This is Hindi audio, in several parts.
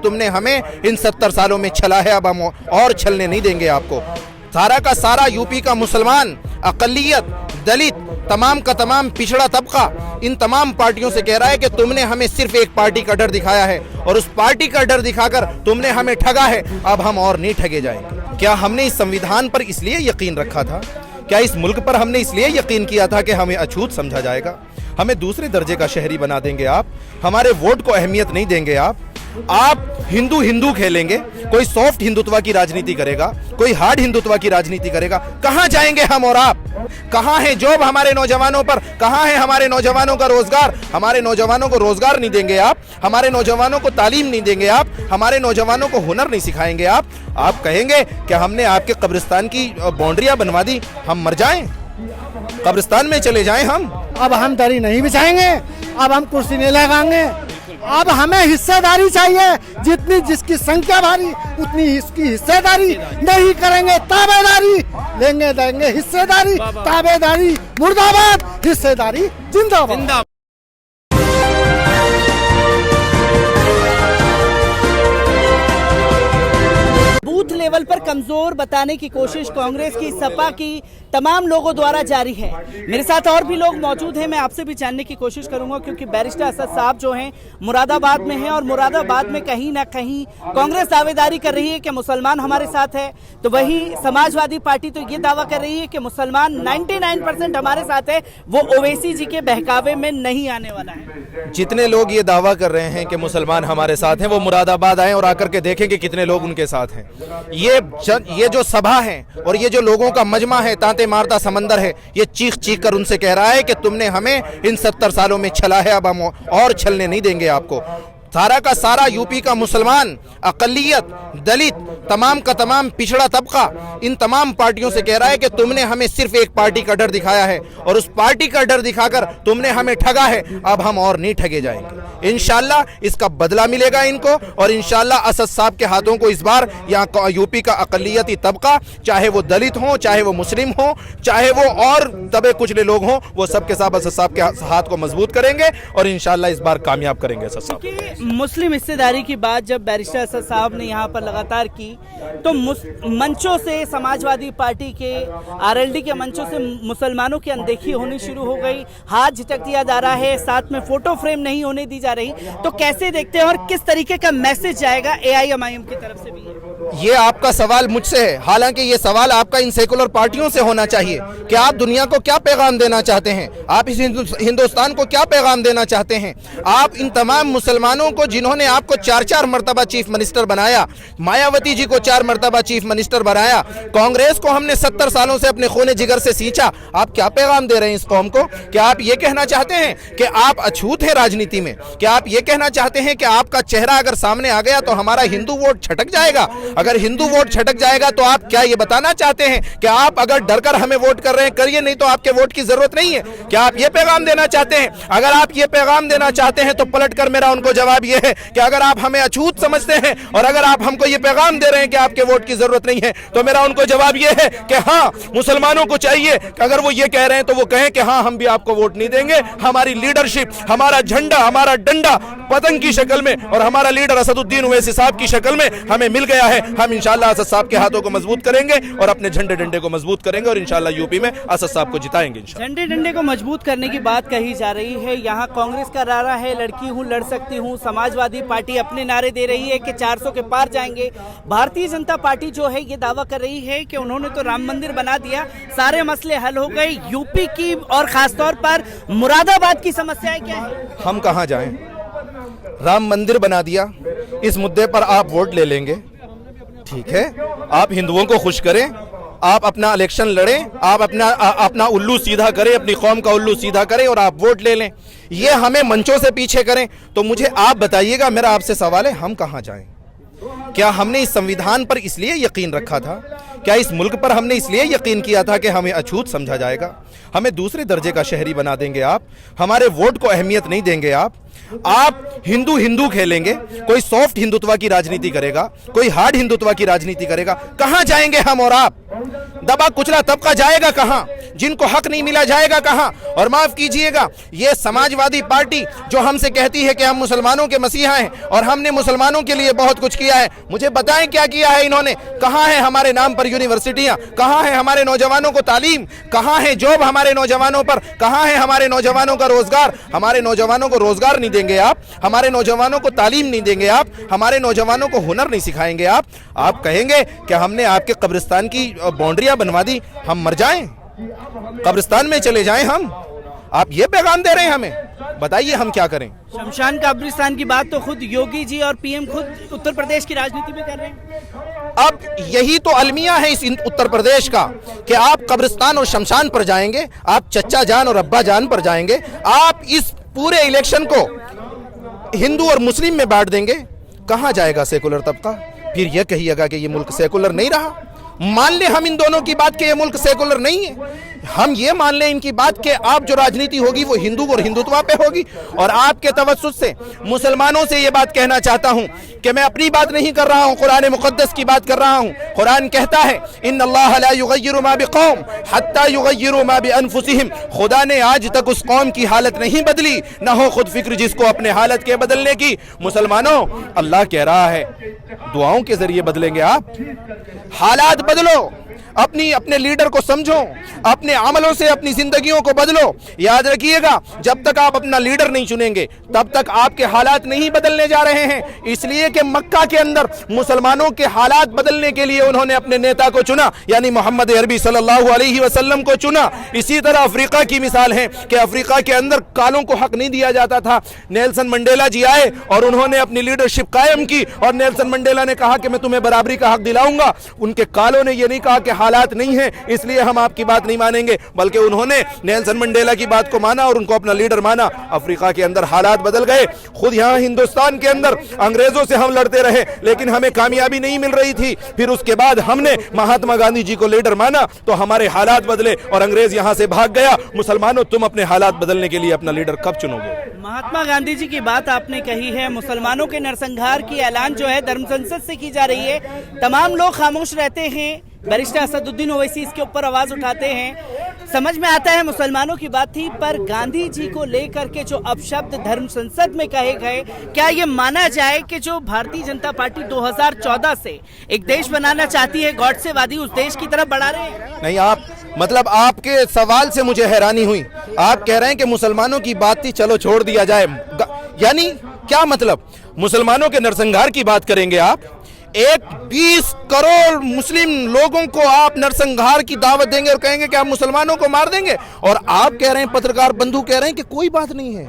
तुमने हमें इन 70 सालों में छला है, अब हम और छलने नहीं देंगे आपको। सारा का सारा यूपी का मुसलमान, अकलियत, दलित, तमाम का तमाम पिछड़ा तबका इन तमाम पार्टियों से कह रहा है कि तुमने हमें सिर्फ एक पार्टी का डर दिखाया है और उस पार्टी का डर दिखाकर तुमने हमें ठगा है, अब हम और नहीं ठगे जाएंगे। क्या हमने इस संविधान पर इसलिए यकीन रखा था? क्या इस मुल्क पर हमने इसलिए यकीन किया था कि हमें अछूत समझा जाएगा? हमें दूसरे दर्जे का शहरी बना देंगे आप, हमारे वोट को अहमियत नहीं देंगे आप हिंदू हिंदू खेलेंगे, कोई सॉफ्ट हिंदुत्व की राजनीति करेगा, कोई हार्ड हिंदुत्व की राजनीति करेगा। कहां जाएंगे हम और आप? कहां है जॉब हमारे नौजवानों पर? कहां है हमारे नौजवानों का रोजगार? हमारे नौजवानों को रोजगार नहीं देंगे आप, हमारे नौजवानों को तालीम नहीं देंगे आप, हमारे नौजवानों को हुनर नहीं सिखाएंगे आप कहेंगे कि हमने आपके कब्रिस्तान की बाउंड्रियां बनवा दी, हम मर जाएं, कब्रिस्तान में चले जाएं हम। अब हम दरी नहीं बिछाएंगे, अब हम कुर्सी नहीं लगाएंगे, अब हमें हिस्सेदारी चाहिए। जितनी जिसकी संख्या भारी उतनी इसकी हिस्सेदारी। नहीं करेंगे ताबेदारी, लेंगे देंगे हिस्सेदारी। ताबेदारी मुर्दाबाद, हिस्सेदारी जिंदाबाद। बूथ लेवल पर कमजोर बताने की कोशिश कांग्रेस की, सपा की तमाम लोगों द्वारा जारी है। मेरे साथ और भी लोग मौजूद हैं, मैं आपसे भी जानने की कोशिश करूंगा, क्योंकि बैरिस्टर असद साहब जो हैं मुरादाबाद में हैं और मुरादाबाद में कहीं ना कहीं कांग्रेस दावेदारी कर रही है कि मुसलमान हमारे साथ है, तो वही समाजवादी पार्टी तो ये दावा कर रही है कि मुसलमान 99% हमारे साथ है, वो ओवैसी जी के बहकावे में नहीं आने वाला है। जितने लोग ये दावा कर रहे हैं कि मुसलमान हमारे साथ हैं, वो मुरादाबाद आए और आकर के देखें कि कितने लोग उनके साथ हैं। ये जो सभा है और ये जो लोगों का मजमा है, तांते मारता समंदर है, ये चीख चीख कर उनसे कह रहा है कि तुमने हमें इन 70 सालों में छला है, अब हम और छलने नहीं देंगे आपको। सारा का सारा यूपी का मुसलमान, अकलियत, दलित, तमाम का तमाम पिछड़ा तबका इन तमाम पार्टियों से कह रहा है कि तुमने हमें सिर्फ एक पार्टी का डर दिखाया है और उस पार्टी का डर दिखाकर तुमने हमें ठगा है, अब हम और नहीं ठगे जाएंगे। इंशाल्लाह इसका बदला मिलेगा इनको और इंशाल्लाह असद साहब के हाथों को इस बार यहाँ यूपी का अकलियती तबका, चाहे वो दलित हो, चाहे वो मुस्लिम हो, चाहे वो और दबे कुचले लोग हों, वो सबके साथ असद साहब के हाथ को मजबूत करेंगे और इंशाल्लाह इस बार कामयाब करेंगे असद साहब। मुस्लिम हिस्सेदारी की बात जब बैरिस्टर असद साहब ने यहाँ पर लगातार की, तो मंचों से समाजवादी पार्टी के, आरएलडी के मंचों से मुसलमानों की अनदेखी होनी शुरू हो गई, हाथ झटक दिया जा रहा है, साथ में फोटो फ्रेम नहीं होने दी जा रही। तो कैसे देखते हैं और किस तरीके का मैसेज जाएगा एआईएमआईएम की तरफ से भी? ये आपका सवाल मुझसे है, हालांकि ये सवाल आपका इन सेकुलर पार्टियों से होना चाहिए कि आप दुनिया को क्या पैगाम देना चाहते हैं, आप इस हिंदुस्तान को क्या पैगाम देना चाहते हैं। आप इन तमाम मुसलमानों को, जिन्होंने आपको 4-4 मरतबा चीफ मिनिस्टर बनाया, मायावती जी को 4 मरतबा चीफ मिनिस्टर बनाया, कांग्रेस को हमने 70 सालों से अपने खूने जिगर से सींचा, आप क्या पैगाम दे रहे हैं इस कौम को? क्या आप ये कहना चाहते हैं कि आप अछूत है राजनीति में? क्या आप ये कहना चाहते हैं कि आपका चेहरा अगर सामने आ गया तो हमारा हिंदू वोट छटक जाएगा? अगर हिंदू वोट छटक जाएगा तो आप क्या ये बताना चाहते हैं कि आप अगर डरकर हमें वोट कर रहे हैं, करिए, नहीं तो आपके वोट की जरूरत नहीं है? क्या आप ये पैगाम देना चाहते हैं? अगर आप ये पैगाम देना चाहते हैं तो पलटकर मेरा उनको जवाब ये है कि अगर आप हमें अछूत समझते हैं और अगर आप हमको ये पैगाम दे रहे हैं कि आपके वोट की जरूरत नहीं है, तो मेरा उनको जवाब ये है कि हाँ, मुसलमानों को चाहिए कि अगर वो ये कह रहे हैं तो वो कहें कि हाँ, हम भी आपको वोट नहीं देंगे। हमारी लीडरशिप, हमारा झंडा, हमारा डंडा पतंग की शक्ल में और हमारा लीडर असदुद्दीन ओवैसी साहब की शक्ल में हमें मिल गया है। हम इंशाल्लाह असद साहब के हाथों को मजबूत करेंगे और अपने झंडे डंडे को मजबूत करेंगे और इंशाल्लाह यूपी में असद साहब को जिताएंगे। झंडे डंडे को मजबूत करने की बात कही जा रही है। यहाँ कांग्रेस का नारा है लड़की हूँ लड़ सकती हूँ, समाजवादी पार्टी अपने नारे दे रही है कि 400 के पार जाएंगे। भारतीय जनता पार्टी जो है ये दावा कर रही है कि उन्होंने तो राम मंदिर बना दिया, सारे मसले हल हो गए। यूपी की और खासतौर पर मुरादाबाद की समस्याएं क्या है? हम कहां जाएं? राम मंदिर बना दिया, इस मुद्दे पर आप वोट ले लेंगे, ठीक है, आप हिंदुओं को खुश करें, आप अपना इलेक्शन लड़ें, आप अपना उल्लू सीधा करें, अपनी कौम का उल्लू सीधा करें और आप वोट ले लें। ये हमें मंचों से पीछे करें, तो मुझे आप बताइएगा, मेरा आपसे सवाल है, हम कहां जाएं? क्या हमने इस संविधान पर इसलिए यकीन रखा था? क्या इस मुल्क पर हमने इसलिए यकीन किया था कि हमें अछूत समझा जाएगा? हमें दूसरे दर्जे का शहरी बना देंगे आप, हमारे वोट को अहमियत नहीं देंगे आप हिंदू हिंदू खेलेंगे, कोई सॉफ्ट हिंदुत्व की राजनीति करेगा, कोई हार्ड हिंदुत्व की राजनीति करेगा। कहां जाएंगे हम और आप? दबा कुचला तबका जाएगा कहां? जिनको हक नहीं मिला जाएगा कहां? और माफ कीजिएगा, ये समाजवादी पार्टी जो हमसे कहती है कि हम मुसलमानों के मसीहा हैं और हमने मुसलमानों के लिए बहुत कुछ किया है, मुझे बताएं क्या किया है इन्होंने? कहां है हमारे नाम पर यूनिवर्सिटियां? कहां है हमारे नौजवानों को तालीम? कहां है जॉब हमारे नौजवानों पर? कहां है हमारे नौजवानों का रोजगार? हमारे नौजवानों को रोजगार नहीं देंगे आप, हमारे नौजवानों को तालीम नहीं देंगे आप, हमारे नौजवानों को हुनर नहीं सिखाएंगे आप कहेंगे कि हमने आपके कब्रिस्तान की बाउंड्रियां बनवा दी, हम मर जाएं, कब्रिस्तान में चले जाएं हम? आप ये पैगाम दे रहे हैं हमें? बताइए हम क्या करें? शमशान कब्रिस्तान की बात तो खुद योगी जी और पीएम खुद उत्तर प्रदेश की राजनीति में कर रहे हैं। अब यही तो अलमिया है इस उत्तर प्रदेश का कि आप कब्रिस्तान और शमशान पर जाएंगे, आप चच्चा जान और अब्बा जान पर जाएंगे, आप इस पूरे इलेक्शन को हिंदू और मुस्लिम में बांट देंगे। कहां जाएगा सेकुलर तबका? फिर यह कहिएगा कि ये मुल्क सेकुलर नहीं रहा। मान ले हम इन दोनों की बात कि ये मुल्क सेकुलर नहीं है, हम ये मान ले इनकी बात कि आप जो राजनीति होगी वो हिंदू और हिंदुत्व पे होगी। और आपके तवज्जुह से मुसलमानों से ये बात कहना चाहता हूं कि मैं अपनी बात नहीं कर रहा हूं, कुरान मुक़द्दस की बात कर रहा हूं। कुरान कहता है इन्नल्लाह ला युग़य्यिरु मा बिक़ौम हत्ता युग़य्यिरु मा बिअनफुसिहिम। खुदा ने आज तक उस कौम की हालत नहीं बदली, न हो खुद फिक्र जिसको अपने हालत के बदलने की। मुसलमानों, अल्लाह कह रहा है दुआओं के जरिए बदलेंगे आप। हालात बदलो, अपने लीडर को समझो, अपने अमलों से अपनी जिंदगियों को बदलो। याद रखिएगा, जब तक आप अपना लीडर नहीं चुनेंगे तब तक आपके हालात नहीं बदलने जा रहे हैं। इसलिए कि मक्का के अंदर मुसलमानों के हालात बदलने के लिए उन्होंने अपने नेता को चुना, यानी मोहम्मद अरबी सल्लल्लाहु अलैहि वसल्लम को चुना। इसी तरह अफ्रीका की मिसाल है कि अफ्रीका के अंदर कालों को हक नहीं दिया जाता था। नेल्सन मंडेला जी आए और उन्होंने अपनी लीडरशिप कायम की और नेल्सन मंडेला ने कहा कि मैं तुम्हें बराबरी का हक दिलाऊंगा। उनके कालों ने यह नहीं कहा कि हालात नहीं है इसलिए हम आपकी बात नहीं मानेंगे, बल्कि उन्होंने नेल्सन मंडेला की बात को माना और उनको अपना लीडर माना। अफ्रीका के अंदर हालात बदल गए। खुद यहाँ हिंदुस्तान के अंदर अंग्रेजों से हम लड़ते रहे लेकिन हमें कामयाबी नहीं मिल रही थी। फिर उसके बाद हमने महात्मा गांधी जी को लीडर माना तो हमारे हालात बदले और अंग्रेज यहाँ से भाग गया। मुसलमानों, तुम अपने हालात बदलने के लिए अपना लीडर कब चुनोगे? महात्मा गांधी जी की बात आपने कही है, मुसलमानों के नरसंहार की ऐलान जो है धर्म संसद से की जा रही है। तमाम लोग खामोश रहते हैं, बैरिस्टर असदुद्दीन ओवैसी इसके ऊपर आवाज उठाते हैं। समझ में आता है मुसलमानों की बात थी, पर गांधी जी को लेकर के जो अपशब्द धर्म संसद में कहे गए, क्या ये माना जाए कि जो भारतीय जनता पार्टी 2014 से एक देश बनाना चाहती है, गॉडसेवादी उस देश की तरफ बढ़ा रहे हैं? नहीं, आप मतलब आपके सवाल से मुझे हैरानी हुई। आप कह रहे हैं कि मुसलमानों की बात थी, चलो छोड़ दिया जाए। यानी क्या मतलब? मुसलमानों के नरसंहार की बात करेंगे आप? 20 करोड़ मुस्लिम लोगों को आप नरसंहार की दावत देंगे और कहेंगे कि आप मुसलमानों को मार देंगे? और आप कह रहे हैं, पत्रकार बंधु कह रहे हैं कि कोई बात नहीं है।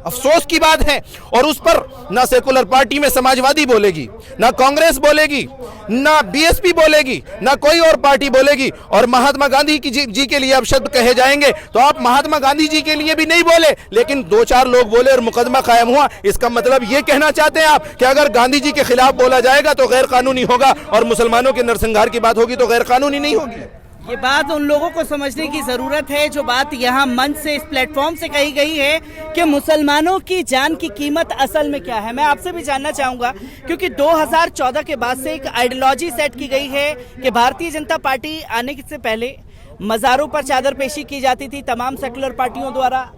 अफसोस की बात है। और उस पर ना सेकुलर पार्टी में समाजवादी बोलेगी, ना कांग्रेस बोलेगी, ना बीएसपी बोलेगी, ना कोई और पार्टी बोलेगी। और महात्मा गांधी जी के लिए अब शब्द कहे जाएंगे तो आप महात्मा गांधी जी के लिए भी नहीं बोले, लेकिन 2-4 लोग बोले और मुकदमा कायम हुआ। इसका मतलब ये कहना चाहते हैं आप कि अगर गांधी जी के खिलाफ बोला जाएगा तो गैर कानूनी होगा और मुसलमानों के नरसंहार की बात होगी तो गैर कानूनी नहीं होगी? ये बात उन लोगों को समझने की जरूरत है जो बात यहाँ मंच से, इस प्लेटफॉर्म से कही गई है कि मुसलमानों की जान की कीमत असल में क्या है। मैं आपसे भी जानना चाहूंगा, क्योंकि 2014 के बाद से एक आइडियोलॉजी सेट की गई है कि भारतीय जनता पार्टी आने से पहले मज़ारों पर चादर पेशी की जाती थी तमाम सेकुलर पार्टियों द्वारा,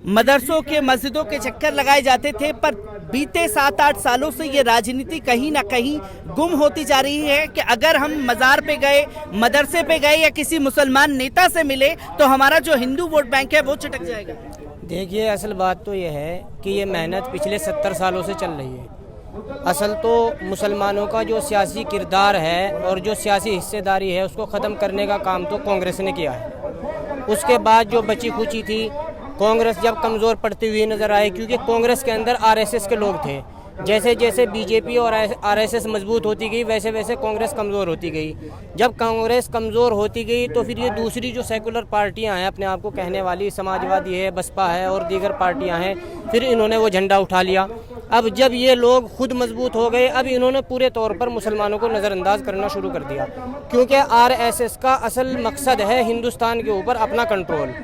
मदरसों के मस्जिदों के चक्कर लगाए जाते थे, पर बीते 7-8 सालों से ये राजनीति कहीं ना कहीं गुम होती जा रही है कि अगर हम मज़ार पे गए, मदरसे पे गए या किसी मुसलमान नेता से मिले तो हमारा जो हिंदू वोट बैंक है वो चटक जाएगा। देखिए, असल बात तो ये है कि ये मेहनत पिछले 70 सालों से चल रही है। असल तो मुसलमानों का जो सियासी किरदार है और जो सियासी हिस्सेदारी है उसको ख़त्म करने का काम तो कांग्रेस ने किया है। उसके बाद जो बची खुची थी, कांग्रेस जब कमज़ोर पड़ती हुई नज़र आई, क्योंकि कांग्रेस के अंदर आरएसएस के लोग थे। जैसे जैसे बीजेपी और आरएसएस मजबूत होती गई वैसे वैसे कांग्रेस कमज़ोर होती गई। जब कांग्रेस कमज़ोर होती गई तो फिर ये दूसरी जो सेकुलर पार्टियां हैं, अपने आप को कहने वाली समाजवादी है, बसपा है और दीगर पार्टियां हैं, फिर इन्होंने वो झंडा उठा लिया। अब जब ये लोग खुद मजबूत हो गए, अब इन्होंने पूरे तौर पर मुसलमानों को नज़रअंदाज करना शुरू कर दिया, क्योंकि आरएसएस का असल मकसद है हिंदुस्तान के ऊपर अपना कंट्रोल।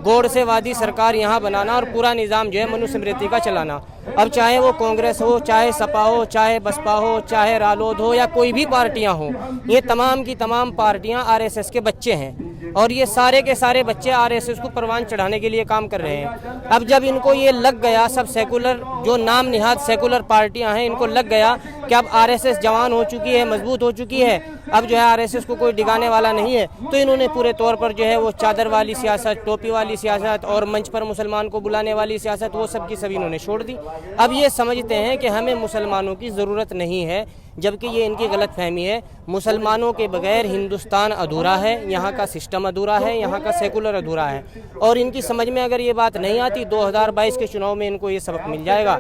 गोडसेवादी सरकार यहाँ बनाना और पूरा निज़ाम जो है मनुस्मृति का चलाना। अब चाहे वो कांग्रेस हो, चाहे सपा हो, चाहे बसपा हो, चाहे रालोद हो या कोई भी पार्टियां हो, ये तमाम की तमाम पार्टियां आरएसएस के बच्चे हैं और ये सारे के सारे बच्चे आरएसएस को परवान चढ़ाने के लिए काम कर रहे हैं। अब जब इनको ये लग गया, सब सेकुलर जो नाम निहाद सेकुलर पार्टियां हैं, इनको लग गया कि अब आरएसएस जवान हो चुकी है, मजबूत हो चुकी है, अब जो है आरएसएस को कोई डिगाने वाला नहीं है, तो इन्होंने पूरे तौर पर जो है वो चादर वाली सियासत, टोपी वाली सियासत और मंच पर मुसलमान को बुलाने वाली सियासत, वो सब की सब इन्होंने छोड़ दी। अब ये समझते हैं कि हमें मुसलमानों की ज़रूरत नहीं है, जबकि ये इनकी गलत फहमी है। मुसलमानों के बगैर हिंदुस्तान अधूरा है, यहाँ का सिस्टम अधूरा है, यहाँ का सेकुलर अधूरा है। और इनकी समझ में अगर ये बात नहीं आती, 2022 के चुनाव में इनको ये सबक मिल जाएगा।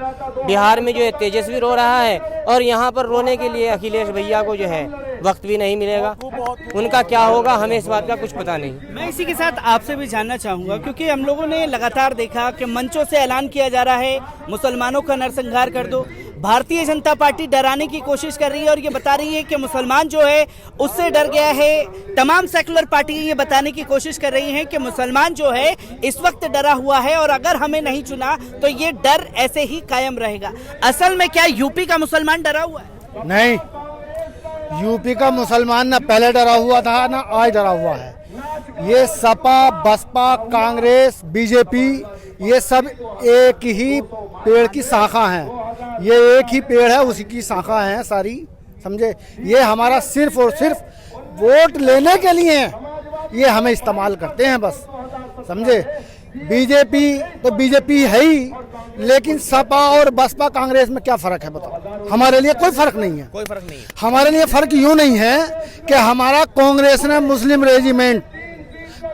बिहार में जो है तेजस्वी रो रहा है और यहाँ पर रोने के लिए अखिलेश भैया को जो है वक्त भी नहीं मिलेगा। उनका क्या होगा हमें इस बात का कुछ पता नहीं। मैं इसी के साथ आपसे भी जानना चाहूँगा, क्योंकि हम लोगों ने लगातार देखा कि मंचों से ऐलान किया जा रहा है मुसलमानों का नरसंहार कर दो। भारतीय जनता पार्टी डराने की कोशिश कर रही है और ये बता रही है कि मुसलमान जो है उससे डर गया है। तमाम सेकुलर पार्टी ये बताने की कोशिश कर रही हैं कि मुसलमान जो है इस वक्त डरा हुआ है और अगर हमें नहीं चुना तो ये डर ऐसे ही कायम रहेगा। असल में क्या यूपी का मुसलमान डरा हुआ है? नहीं, यूपी का मुसलमान ना पहले डरा हुआ था ना आज डरा हुआ है। ये सपा, बसपा, कांग्रेस, बीजेपी, ये सब एक ही पेड़ की शाखा हैं। ये एक ही पेड़ है, उसी की शाखा हैं सारी, समझे। ये हमारा सिर्फ और सिर्फ वोट लेने के लिए ये हमें इस्तेमाल करते हैं बस, समझे। बीजेपी तो बीजेपी है ही, लेकिन सपा और बसपा कांग्रेस में क्या फर्क है बताओ? हमारे लिए कोई फर्क नहीं है। कोई फर्क नहीं है। हमारे लिए फर्क यूं नहीं है कि हमारा कांग्रेस ने मुस्लिम रेजिमेंट,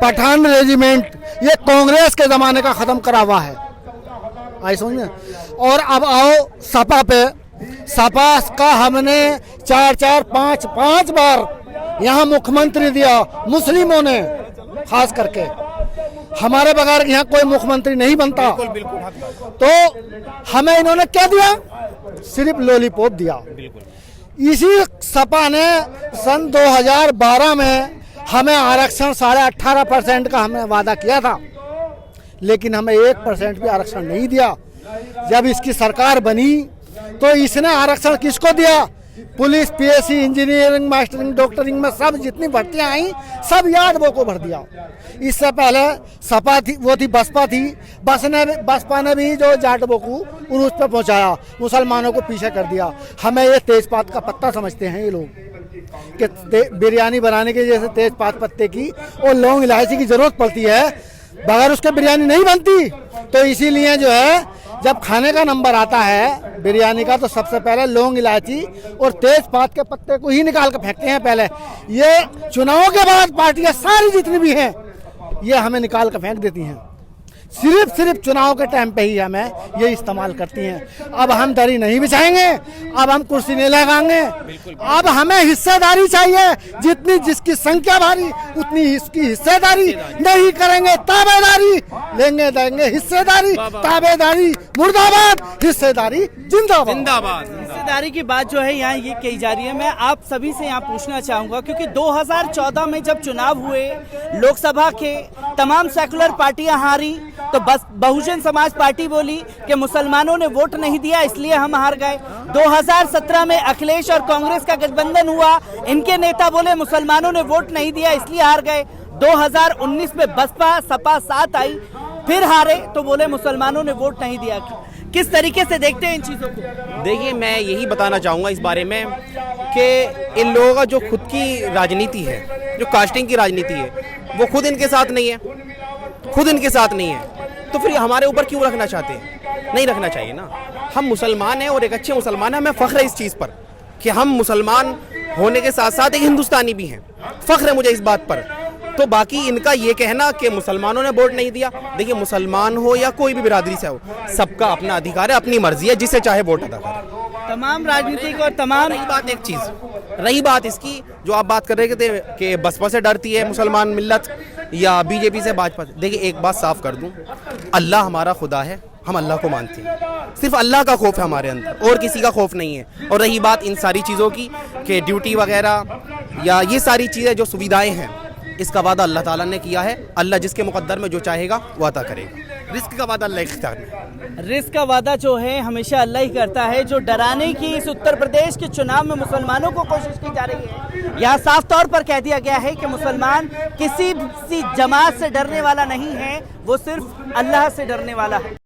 पठान रेजिमेंट, ये कांग्रेस के जमाने का खत्म करा हुआ है, आई समझे। और अब आओ सपा पे, सपा का हमने 4-5 बार यहाँ मुख्यमंत्री दिया मुस्लिमों ने, खास करके हमारे बगैर यहाँ कोई मुख्यमंत्री नहीं बनता। तो हमें इन्होंने क्या दिया? सिर्फ लॉलीपॉप दिया। इसी सपा ने सन 2012 में हमें आरक्षण 18.5% का हमें वादा किया था, लेकिन हमें 1% भी आरक्षण नहीं दिया। जब इसकी सरकार बनी तो इसने आरक्षण किसको दिया? Police, PSC, engineering, mastering, doctoring में सब जितनी भर्तियां आई सब यादवों को भर दिया। इससे पहले सपा थी, वो थी बसपा थी, बसपा ने भी जो जाटवों को उस पर पहुंचाया, मुसलमानों को पीछे कर दिया। हमें ये तेजपात का पत्ता समझते हैं ये लोग कि बिरयानी बनाने के जैसे तेजपात पत्ते की और लौंग इलायची की जरूरत पड़ती है, बगैर उसके बिरयानी नहीं बनती। तो इसीलिए जो है जब खाने का नंबर आता है बिरयानी का तो सबसे पहले लौंग इलायची और तेजपात के पत्ते को ही निकाल कर फेंकते हैं पहले। ये चुनाव के बाद पार्टियां सारी जितनी भी हैं ये हमें निकाल कर फेंक देती हैं। सिर्फ चुनाव के टाइम पे ही हमें ये इस्तेमाल करती हैं। अब हम दरी नहीं बिछाएंगे, अब हम कुर्सी नहीं लगाएंगे, अब हमें हिस्सेदारी चाहिए। जितनी जिसकी संख्या भारी उतनी इसकी हिस्सेदारी। नहीं करेंगे ताबेदारी, लेंगे देंगे हिस्सेदारी। ताबेदारी मुर्दाबाद, हिस्सेदारी जिंदाबाद। हिस्सेदारी की बात जो है यहाँ ये कही जा रही है। मैं आप सभी से यहाँ पूछना चाहूँगा, क्योंकि 2014 में जब चुनाव हुए लोकसभा के, तमाम सेकुलर पार्टियां हारी तो बस बहुजन समाज पार्टी बोली कि मुसलमानों ने वोट नहीं दिया इसलिए हम हार गए। 2017 में अखिलेश और कांग्रेस का गठबंधन हुआ, इनके नेता बोले मुसलमानों ने वोट नहीं दिया इसलिए हार गए। 2019 में बसपा सपा साथ आई, फिर हारे तो बोले मुसलमानों ने वोट नहीं दिया। किस तरीके से देखते हैं इन चीजों को? देखिए, मैं यही बताना चाहूँगा इस बारे में कि इन लोगों का जो खुद की राजनीति है, जो कास्टिंग की राजनीति है, वो खुद इनके साथ नहीं है, खुद इनके साथ नहीं है, तो फिर हमारे ऊपर क्यों रखना चाहते हैं? नहीं रखना चाहिए ना। हम मुसलमान हैं और एक अच्छे मुसलमान हैं। हमें फ़ख्र है इस चीज़ पर कि हम मुसलमान होने के साथ साथ एक हिंदुस्तानी भी हैं। फ़ख्र है मुझे इस बात पर। तो बाकी इनका ये कहना कि मुसलमानों ने वोट नहीं दिया, देखिए मुसलमान हो या कोई भी बिरादरी से हो, सबका अपना अधिकार है, अपनी मर्जी है, जिसे चाहे वोट अदा करे। तमाम राजनीतिक और तमाम रही बात एक चीज़, रही बात इसकी जो आप बात कर रहे थे कि बसपा से डरती है मुसलमान मिल्लत या बीजेपी से भाजपा से। देखिए, एक बात साफ कर दूं, अल्लाह हमारा खुदा है, हम अल्लाह को मानते हैं, सिर्फ अल्लाह का खौफ है हमारे अंदर, और किसी का खौफ नहीं है। और रही बात इन सारी चीज़ों की कि ड्यूटी वगैरह या ये सारी चीज़ें जो सुविधाएं हैं, इसका वादा अल्लाह ताला ने किया है। अल्लाह जिसके मुकद्दर में जो चाहेगा वो अता करेगा। रिस्क का वादा अल्लाह इख्तियार में है। रिस्क का वादा जो है हमेशा अल्लाह ही करता है। जो डराने की इस उत्तर प्रदेश के चुनाव में मुसलमानों को कोशिश की जा रही है, यहाँ साफ तौर पर कह दिया गया है कि मुसलमान किसी जमात से डरने वाला नहीं है, वो सिर्फ अल्लाह से डरने वाला है।